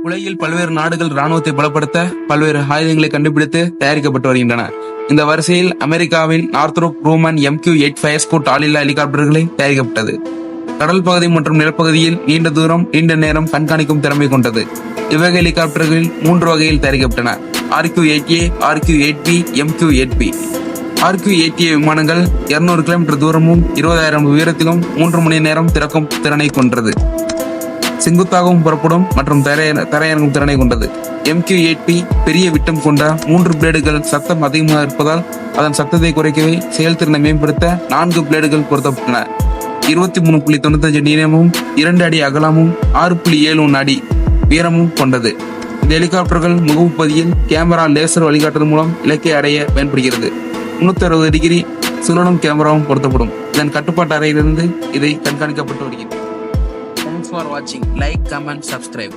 உலகில் பல்வேறு நாடுகள் ராணுவத்தை பலப்படுத்த பல்வேறு ஆயுதங்களை கண்டுபிடித்து தயாரிக்கப்பட்டு வருகின்றன. இந்த வரிசையில் அமெரிக்காவின் நார்த்ரோப் க்ரூமன் MQ-8 ஃபயர்ஸ்கூட் ஆளில்லா ஹெலிகாப்டர்களை தயாரிக்கப்பட்டது. கடல் பகுதி மற்றும் நிலப்பகுதியில் நீண்ட தூரம் நீண்ட நேரம் கண்காணிக்கும் திறமை கொண்டது. இவ்வகை ஹெலிகாப்டர்களில் 3 வகையில் தயாரிக்கப்பட்டன: RQ-8A, RQ-8B, MQ-8B. RQ-8A விமானங்கள் 200 கிலோமீட்டர் தூரமும் 20,000 உயரத்திலும் 3 மணி நேரம் திறக்கும் திறனை கொண்டது. செங்குத்தாகவும் புறப்படும் மற்றும் தரையிறங்கும் திறனை கொண்டது. MQ-8B பெரிய விட்டம் கொண்ட 3 பிளேடுகள் சத்தம் அதிகமாக இருப்பதால் அதன் சத்தத்தை குறைக்கவே செயல்திறனை மேம்படுத்த 4 பிளேடுகள் பொருத்தப்பட்டன. 23.95 நீளமும் 2 அடி அகலமும் 6.71 அடி உயரமும் கொண்டது. இந்த ஹெலிகாப்டர்கள் முகப்புப்பதியில் கேமரா லேசர் வழிகாட்டுதல் மூலம் இலக்கை அடைய பயன்படுகிறது. 360 டிகிரி சுழலும் கேமராவும் பொருத்தப்படும். இதன் கட்டுப்பாட்டு அறையிலிருந்து இதை கண்காணிக்கப்பட்டு வருகிறது. Thanks for watching. Like, comment, subscribe.